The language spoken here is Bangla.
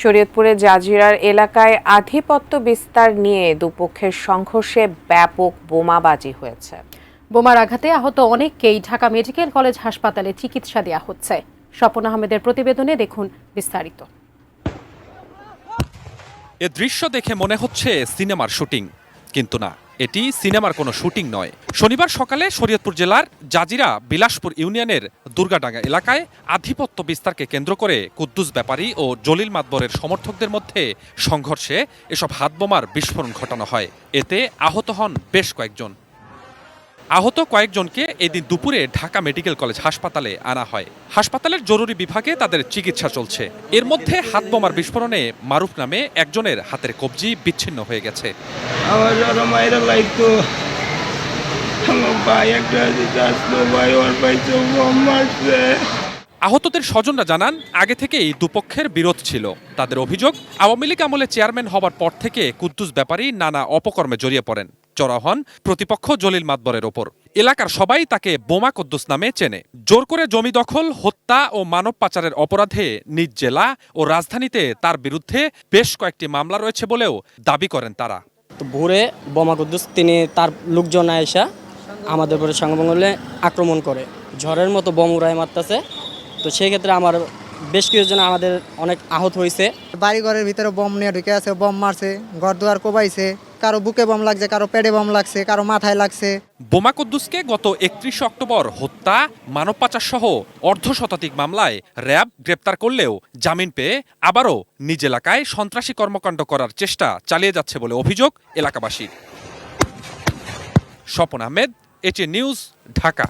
শরীয়তপুরের জাজিরার এলাকায় আধিপত্য বিস্তার নিয়ে দুপক্ষের সংঘর্ষে ব্যাপক বোমাবাজি হয়েছে। বোমার আঘাতে আহত অনেককেই ঢাকা মেডিকেল কলেজ হাসপাতালে চিকিৎসা দেওয়া হচ্ছে। স্বপন আহমেদের প্রতিবেদনে দেখুন বিস্তারিত। এ দৃশ্য দেখে মনে হচ্ছে সিনেমার শুটিং, কিন্তু না, এটি সিনেমার কোনো শুটিং নয়। শনিবার সকালে শরীয়তপুর জেলার জাজিরা বিলাসপুর ইউনিয়নের দুর্গাডাঙ্গা এলাকায় আধিপত্য বিস্তারকে কেন্দ্র করে কুদ্দুস ব্যাপারী ও জলিল মাতবরের সমর্থকদের মধ্যে সংঘর্ষে এসব হাতবোমার বিস্ফোরণ ঘটানো হয়। এতে আহত হন বেশ কয়েকজন। আহত কয়েকজনকে এদিন দুপুরে ঢাকা মেডিকেল কলেজ হাসপাতালে আনা হয়। হাসপাতালের জরুরি বিভাগে তাদের চিকিৎসা চলছে। এর মধ্যে হাতবোমার বিস্ফোরণে মারুফ নামে একজনের হাতের কবজি বিচ্ছিন্ন হয়ে গেছে। আহতদের স্বজনরা জানান, আগে থেকেই দুপক্ষের বিরোধ ছিল। তাদের অভিযোগ, আওয়ামী লীগ আমলে চেয়ারম্যান হবার পর থেকে কুদ্দুস ব্যাপারী নানা অপকর্মে জড়িয়ে পড়েন। চড়া হন প্রতিপক্ষ জলিল মাতবরের ওপর। এলাকার সবাই তাকে বোমা কুদ্দুস নামে চেনে। জোর করে জমি দখল, হত্যা ও মানব পাচারের অপরাধে নিজ জেলা ও রাজধানীতে তার বিরুদ্ধে বেশ কয়েকটি মামলা রয়েছে বলেও দাবি করেন তারা। ভোরে বোমা কুদ্দুস তিনি তার লোকজন আয়েশা আমাদের উপরে সংঘবঙ্গলে আক্রমণ করে, ঝড়ের মতো বোম উড়ায় মারতেছে। তো সেই ক্ষেত্রে আমার বেশ কিছুজন আমাদের অনেক আহত হয়েছে। বাড়ি ঘরের ভিতরে বোম নিয়ে ঢুকে আছে, বোম মারছে, ঘর দুয়ার কোবাইছে, কারো বুকে বোম লাগছে, কারো পেটে বোম লাগছে, কারো মাথায় লাগছে। বোমা কুদ্দুসকে গত 31 অক্টোবর হত্যা, মানব পাচার সহ অর্ধশতাধিক মামলায় র্যাব গ্রেপ্তার করলেও জামিন পেয়ে আবারও নিজ এলাকায় সন্ত্রাসী কর্মকাণ্ড করার চেষ্টা চালিয়ে যাচ্ছে বলে অভিযোগ এলাকাবাসীর। Swapan Ahmed, ATN news, Dhaka.